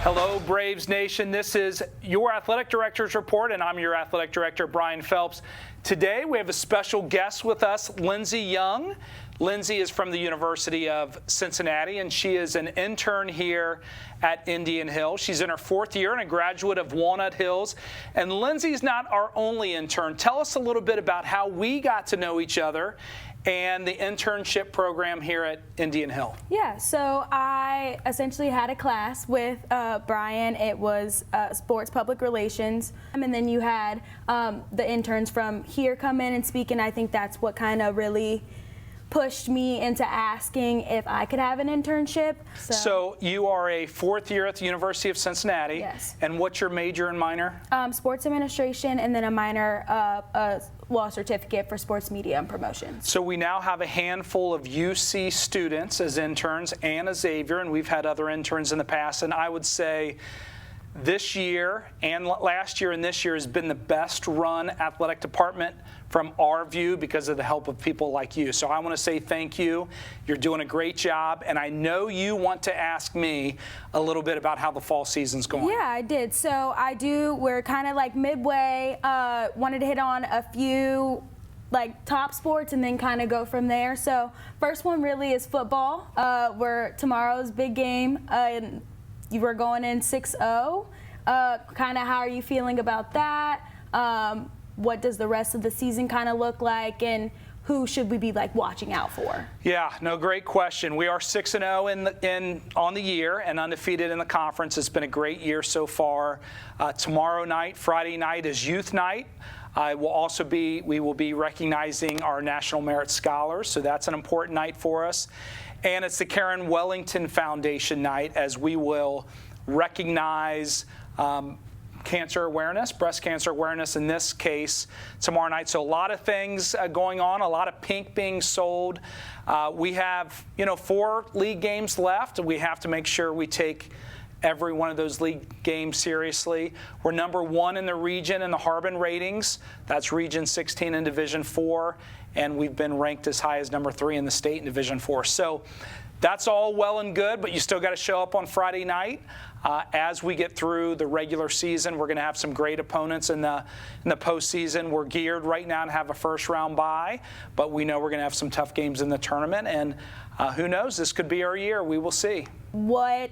Hello, Braves Nation. This is your Athletic Director's Report, and I'm your Athletic Director, Brian Phelps. Today, we have a special guest with us, Lindsay Young. Lindsay is from the University of Cincinnati, and she is an intern here at Indian Hill. She's in her fourth year and a graduate of Walnut Hills. And Lindsay's not our only intern. Tell us a little bit about how we got to know each other and the internship program here at Indian Hill. Yeah, so I essentially had a class with Brian. It was sports public relations. And then you had the interns from here come in and speak, and I think that's what kind of really pushed me into asking if I could have an internship. So you are a fourth year at the University of Cincinnati. Yes. And what's your major and minor? Sports administration, and then a minor law certificate for sports media and promotions. So we now have a handful of UC students as interns and a Xavier, and we've had other interns in the past. And I would say this year and last year and this year has been the best run athletic department from our view because of the help of people like you. So I want to say thank you. You're doing a great job, and I know you want to ask me a little bit about how the fall season's going. Yeah, I did. So we're kind of like midway, wanted to hit on a few like top sports and then kind of go from there. So first one really is football. Tomorrow's big game, and you were going in 6-0. Kind of how are you feeling about that? What does the rest of the season kind of look like, and who should we be like watching out for? Yeah, no, great question. We are 6-0 on the year and undefeated in the conference. It's been a great year so far. Tomorrow night, Friday night, is youth night. We will be recognizing our National Merit Scholars, so that's an important night for us. And it's the Karen Wellington Foundation night, as we will recognize cancer awareness, breast cancer awareness in this case, tomorrow night. So a lot of things going on, a lot of pink being sold. We have, 4 league games left. We have to make sure we take every one of those league games seriously. We're number 1 in the region in the Harbin ratings. That's Region 16 in Division 4, and we've been ranked as high as number 3 in the state in Division 4. So that's all well and good, but you still got to show up on Friday night. As we get through the regular season, we're going to have some great opponents in the postseason. We're geared right now to have a first-round bye, but we know we're going to have some tough games in the tournament, and who knows? This could be our year. We will see. What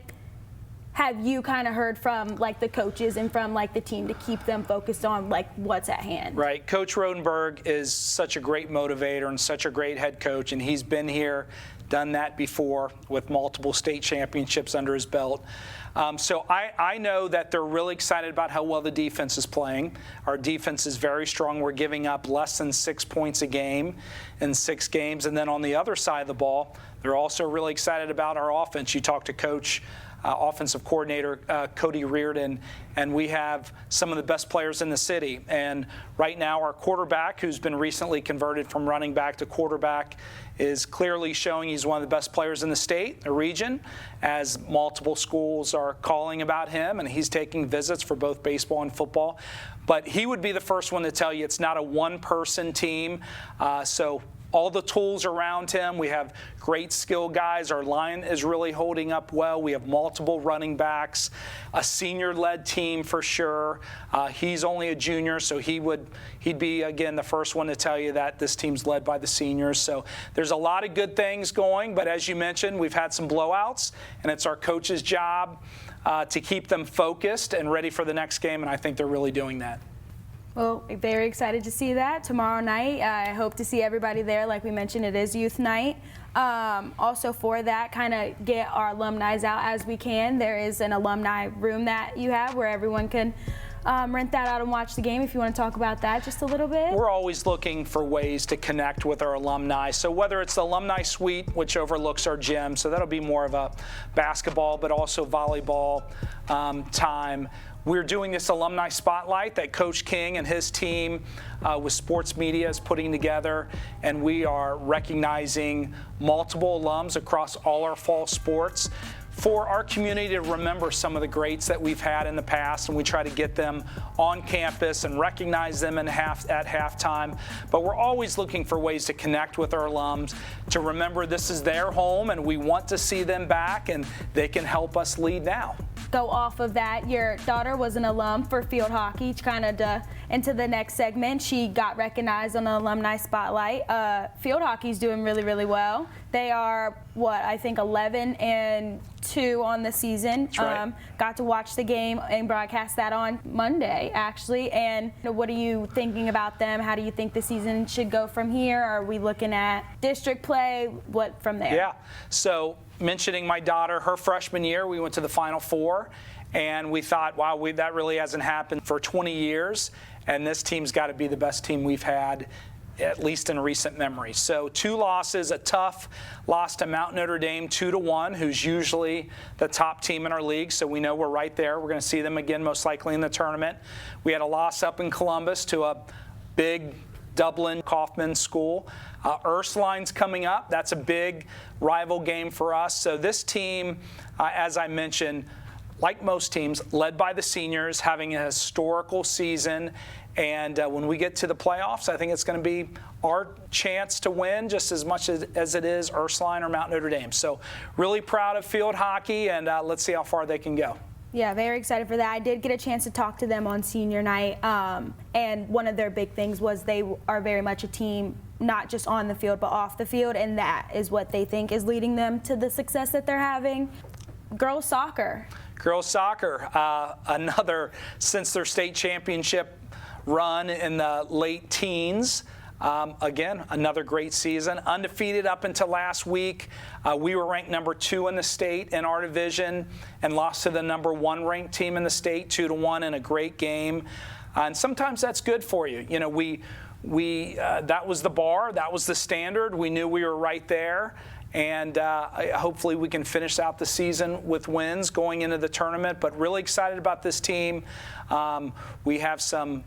have you kind of heard from like the coaches and from like the team to keep them focused on like what's at hand? Right. Coach Rodenberg is such a great motivator and such a great head coach, and he's been here, done that before with multiple state championships under his belt. So I know that they're really excited about how well the defense is playing. Our defense is very strong. We're giving up less than 6 points a game in 6 games. And then on the other side of the ball, they're also really excited about our offense. You talk to Coach offensive coordinator Cody Reardon, and we have some of the best players in the city. And right now our quarterback, who's been recently converted from running back to quarterback, is clearly showing he's one of the best players in the state, the region, as multiple schools are calling about him, and he's taking visits for both baseball and football. But he would be the first one to tell you it's not a one-person team. So all the tools around him. We have great skill guys. Our line is really holding up well. We have multiple running backs, a senior-led team for sure. He's only a junior, so he'd be, again, the first one to tell you that this team's led by the seniors. So there's a lot of good things going, but as you mentioned, we've had some blowouts, and it's our coach's job to keep them focused and ready for the next game, and I think they're really doing that. Well, very excited to see that tomorrow night. I hope to see everybody there. Like we mentioned, it is youth night. Also for that, kind of get our alumni out as we can. There is an alumni room that you have where everyone can rent that out and watch the game. If you want to talk about that just a little bit. We're always looking for ways to connect with our alumni. So whether it's the alumni suite, which overlooks our gym, so that'll be more of a basketball, but also volleyball time. We're doing this alumni spotlight that Coach King and his team with sports media is putting together, and we are recognizing multiple alums across all our fall sports for our community to remember some of the greats that we've had in the past, and we try to get them on campus and recognize them at halftime. But we're always looking for ways to connect with our alums, to remember this is their home and we want to see them back, and they can help us lead now. go off of that, your daughter was an alum for field hockey. Kind of into the next segment, she got recognized on the alumni spotlight. Field hockey's doing really, really well. They are, I think 11-2 on the season. That's right. Got to watch the game and broadcast that on Monday, actually. And what are you thinking about them? How do you think the season should go from here? Are we looking at district play? What from there? Yeah. So mentioning my daughter, her freshman year, we went to the Final Four, and we thought, wow, that really hasn't happened for 20 years, and this team's got to be the best team we've had, at least in recent memory. So 2 losses, a tough loss to Mount Notre Dame 2-1, who's usually the top team in our league, so we know we're right there. We're going to see them again most likely in the tournament. We had a loss up in Columbus to a big Dublin Kaufman school. Ursline's coming up. That's a big rival game for us. So this team, as I mentioned, like most teams, led by the seniors, having a historical season. And when we get to the playoffs, I think it's going to be our chance to win just as much as it is Ursuline or Mount Notre Dame. So really proud of field hockey, and let's see how far they can go. Yeah, very excited for that. I did get a chance to talk to them on senior night, and one of their big things was they are very much a team, not just on the field, but off the field, and that is what they think is leading them to the success that they're having. Girls soccer. Girls soccer, another, since their state championship run in the late teens. Again, another great season. Undefeated up until last week. We were ranked number 2 in the state in our division and lost to the number 1 ranked team in the state 2-1 in a great game. And sometimes that's good for you. You know, we that was the bar, that was the standard. We knew we were right there. And hopefully we can finish out the season with wins going into the tournament. But really excited about this team. We have some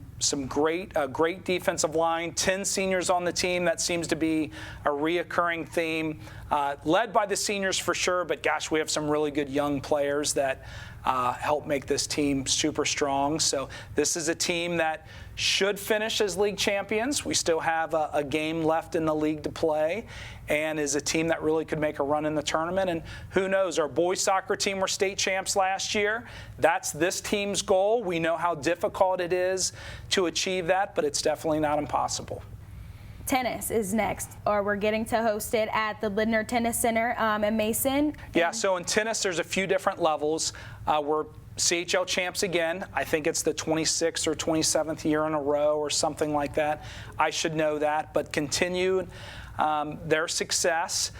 great defensive line, 10 seniors on the team. That seems to be a reoccurring theme, led by the seniors for sure. But gosh, we have some really good young players that help make this team super strong. So this is a team that should finish as league champions. We still have a game left in the league to play, and is a team that really could make a run in the tournament. And who knows, our boys soccer team were state champs last year. That's this team's goal. We know how difficult it is to achieve that, but it's definitely not impossible. Tennis is next, or we're getting to host it at the Lindner Tennis Center in Mason. Yeah, so in tennis, there's a few different levels. We're CHL champs again. I think it's the 26th or 27th year in a row or something like that. I should know that, but continued their success.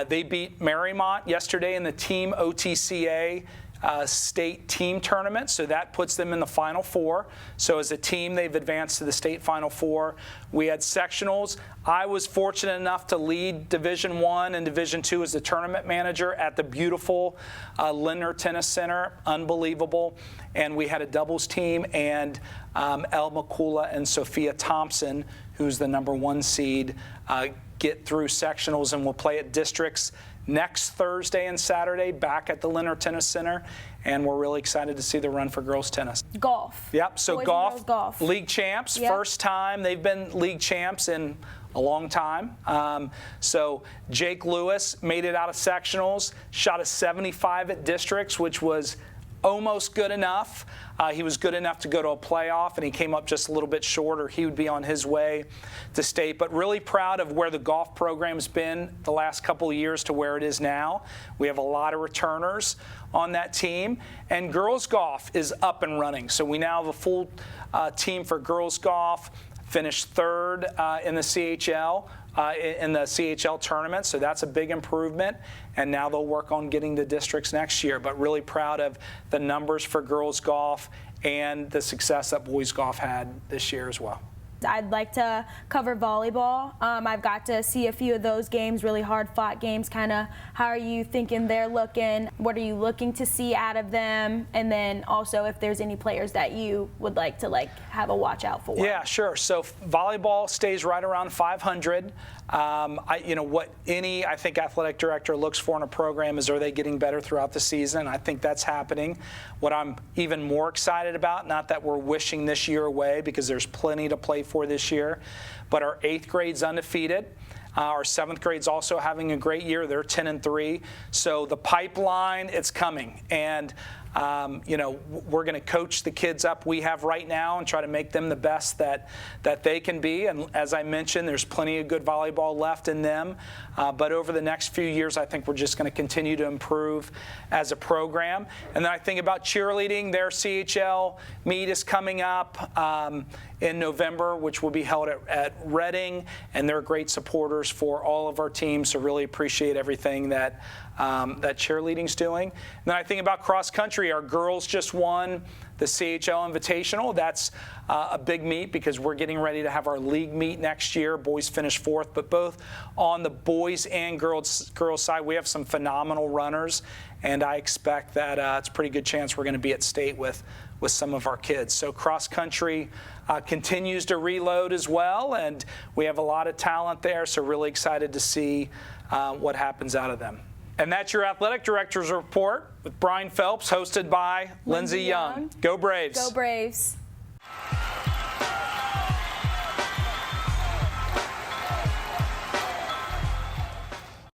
They beat Marymount yesterday in the Team OTCA state team tournament, so that puts them in the Final Four. So as a team, they've advanced to the state Final Four. We had sectionals. I was fortunate enough to lead Division I and Division II as the tournament manager at the beautiful Lindner Tennis Center. Unbelievable. And we had a doubles team, and El McCula and Sophia Thompson, who's the number 1 seed, get through sectionals and will play at districts next Thursday and Saturday back at the Lindner Tennis Center, and we're really excited to see the run for girls tennis. Golf. Yep, so Boys and girls golf. League champs, Yep. First time they've been league champs in a long time. So Jake Lewis made it out of sectionals, shot a 75 at districts, which was almost good enough. He was good enough to go to a playoff, and he came up just a little bit short, or he would be on his way to state. But really proud of where the golf program's been the last couple of years to where it is now. We have a lot of returners on that team, and girls golf is up and running. So we now have a full team for girls golf. Finished 3rd in the CHL. In the CHL tournament, so that's a big improvement, and now they'll work on getting to districts next year. But really proud of the numbers for girls golf and the success that boys golf had this year as well. I'd like to cover volleyball. I've got to see a few of those games, really hard-fought games. Kind of, how are you thinking they're looking? What are you looking to see out of them? And then also, if there's any players that you would like to have a watch out for. Yeah, sure. So volleyball stays right around 500. What any athletic director looks for in a program is, are they getting better throughout the season? I think that's happening. What I'm even more excited about, not that we're wishing this year away because there's plenty to play for this year, but our 8th grade's undefeated. Our 7th grade's also having a great year. They're 10-3. So the pipeline, it's coming. And we're going to coach the kids up we have right now and try to make them the best that they can be. And as I mentioned, there's plenty of good volleyball left in them. But over the next few years, I think we're just going to continue to improve as a program. And then I think about cheerleading. Their CHL meet is coming up in November, which will be held at Reading, and they're great supporters for all of our teams. So really appreciate everything that cheerleading's doing. And then I think about cross country. Our girls just won the CHL Invitational. That's a big meet because we're getting ready to have our league meet next year. Boys finished 4th, but both on the boys and girls side, we have some phenomenal runners, and I expect that it's a pretty good chance we're going to be at state with some of our kids. So cross country continues to reload as well, and we have a lot of talent there, so really excited to see what happens out of them. And that's your Athletic Director's Report with Brian Phelps, hosted by Lindsay Young. Go Braves. Go Braves.